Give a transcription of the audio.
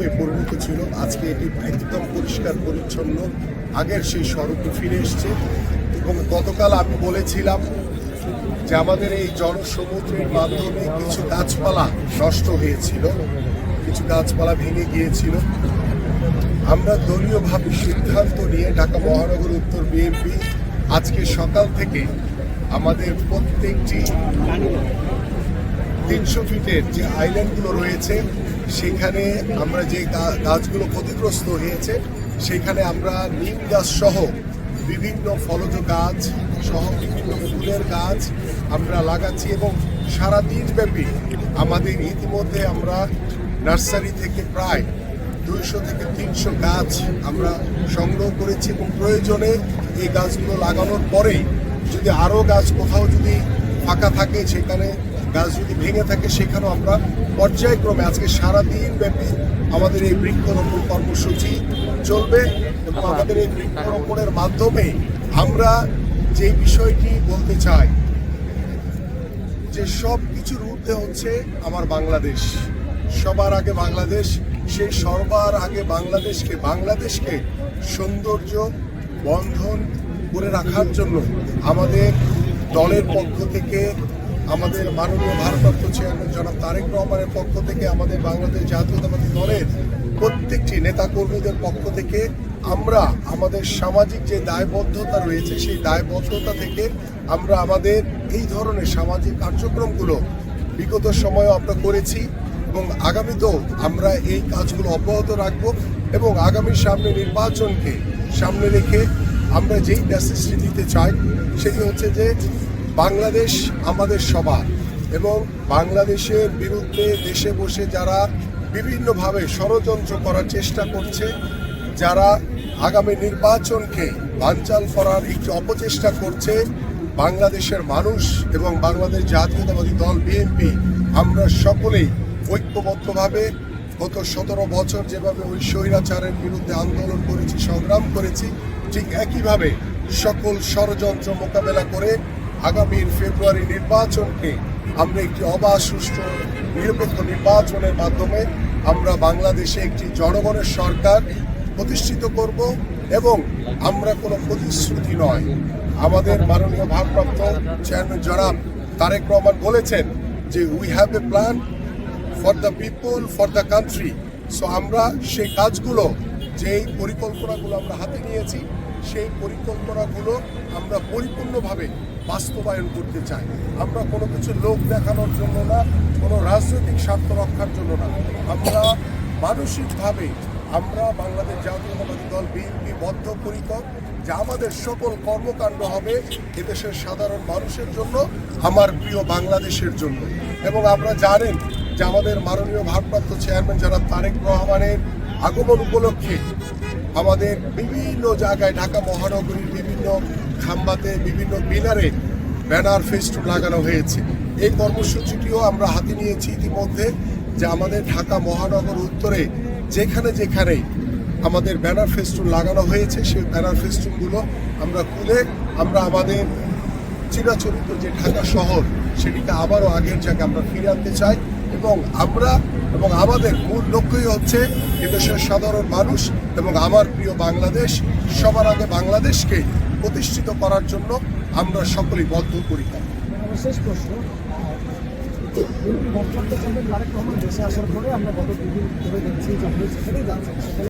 স্তূপে পরিণত ছিল। আজকে এটি একদম পরিষ্কার পরিচ্ছন্ন, আগের সেই স্বরূপে ফিরে এসছে। এবং গতকাল আমি বলেছিলাম যে আমাদের এই জনসমুদ্রের মাধ্যমে কিছু গাছপালা নষ্ট হয়েছিল, কিছু গাছপালা ভেঙে গিয়েছিল। আমরা দলীয়ভাবে সিদ্ধান্ত নিয়ে ঢাকা মহানগর উত্তর বিএনপি আজকে সকাল থেকে আমাদের প্রত্যেকটি 300 ফিটের যে আইল্যান্ডগুলো রয়েছে সেখানে আমরা যে গাছগুলো ক্ষতিগ্রস্ত হয়েছে সেখানে আমরা নিম গাছ সহ বিভিন্ন ফলজ গাছ সহ বিভিন্ন ফুলের গাছ আমরা লাগাচ্ছি। এবং সারাদিন ব্যাপী আমাদের ইতিমধ্যে আমরা নার্সারি থেকে প্রায় 200 থেকে 300 গাছ আমরা সংগ্রহ করেছি এবং প্রয়োজনে এই গাছগুলো লাগানোর পরেই যদি আরও গাছ কোথাও যদি ফাঁকা থাকে, সেখানে গাছ যদি ভেঙে থাকে, সেখানেও আমরা পর্যায়ক্রমে আজকে সারাদিন ব্যাপী আমাদের এই বৃক্ষরোপণ কর্মসূচি চলবে। এবং আমাদের এই বৃক্ষরোপণের মাধ্যমে আমরা যে বিষয়টি বলতে চাই যে সব কিছুর ঊর্ধ্বে হচ্ছে আমার বাংলাদেশ, সবার আগে বাংলাদেশ। সেই সবার আগে বাংলাদেশকে সৌন্দর্য বন্ধন করে রাখার জন্য আমাদের দলের পক্ষ থেকে, আমাদের মাননীয় ভারপ্রাপ্ত চেয়ারম্যান জনাব তারেক রহমানের পক্ষ থেকে, আমাদের বাংলাদেশ জাতীয়তাবাদী দলের প্রত্যেকটি নেতাকর্মীদের পক্ষ থেকে আমরা আমাদের সামাজিক যে দায়বদ্ধতা রয়েছে সেই দায়বদ্ধতা থেকে আমরা আমাদের এই ধরনের সামাজিক কার্যক্রমগুলো বিগত সময়েও আমরা করেছি এবং আগামীতেও আমরা এই কাজগুলো অব্যাহত রাখব। এবং আগামী সামনে নির্বাচনকে সামনে রেখে আমরা যেই মেসেজটি দিতে চাই সেটি হচ্ছে যে বাংলাদেশ আমাদের সবার, এবং বাংলাদেশের বিরুদ্ধে দেশে বসে যারা বিভিন্নভাবে ষড়যন্ত্র করার চেষ্টা করছে, যারা আগামী নির্বাচনকে বানচাল করার একটি অপচেষ্টা করছে, বাংলাদেশের মানুষ এবং বাংলাদেশ জাতীয়তাবাদী দল বিএনপি আমরা সকলেই ঐক্যবদ্ধভাবে গত 17 বছর যেভাবে ওই স্বৈরাচারের বিরুদ্ধে আন্দোলন করেছি, সংগ্রাম করেছি, ঠিক একইভাবে সকল ষড়যন্ত্র মোকাবেলা করে আগামীর ফেব্রুয়ারি নির্বাচনকে আমরা একটি অবাধ, সুষ্ঠু, নিরপেক্ষ নির্বাচনের মাধ্যমে আমরা বাংলাদেশে একটি জনগণের সরকার প্রতিষ্ঠিত করব। এবং আমরা কোনো প্রতিশ্রুতি নয়, আমাদের মাননীয় ভারপ্রাপ্ত চেয়ারম্যান জনাব তারেক রহমান বলেছেন যে we have a plan for the people, for the country. So আমরা সেই কাজগুলো, যেই পরিকল্পনাগুলো আমরা হাতে নিয়েছি, সেই পরিকল্পনাগুলো আমরা পরিপূর্ণভাবে বাস্তবায়ন করতে চাই। আমরা কোনো কিছু লোক দেখানোর জন্য না, কোনো রাজনৈতিক স্বার্থ রক্ষার জন্য না, আমরা মানসিকভাবে আমরা বাংলাদেশ জাতীয়তাবাদী দল বিএনপি বদ্ধপরিকর যে আমাদের সকল কর্মকাণ্ড হবে এদেশের সাধারণ মানুষের জন্য, আমার প্রিয় বাংলাদেশের জন্য। এবং আমরা জানেন যে আমাদের মাননীয় ভারপ্রাপ্ত চেয়ারম্যান জনাব তারেক রহমানের আগমন উপলক্ষে আমাদের বিভিন্ন জায়গায় ঢাকা মহানগরীর বিভিন্ন খাম্বাতে, বিভিন্ন মিনারে ব্যানার ফেস্টুন লাগানো হয়েছে। এই কর্মসূচিটিও আমরা হাতে নিয়েছি ইতিমধ্যে, যে আমাদের ঢাকা মহানগর উত্তরে যেখানে যেখানে আমাদের ব্যানার ফেস্টুন লাগানো হয়েছে সেই ব্যানার ফেস্টুনগুলো আমরা খুলে আমরা আমাদের চিরাচরিত যে ঢাকা শহর সেটিকে আবারও আগের জায়গায় আমরা ফিরে আনতে চাই। এবং আমরা এবং আমাদের মূল লক্ষ্যই হচ্ছে এদেশের সাধারণ মানুষ এবং আমার প্রিয় বাংলাদেশ, সবার আগে বাংলাদেশকে প্রতিষ্ঠিত করার জন্য আমরা সকলেই বদ্ধপরিকর। শেষ প্রশ্ন, দেশে আসার পরে আমরা গত 2 দিন ধরে দেখছি যে সেখানেই যাচ্ছে।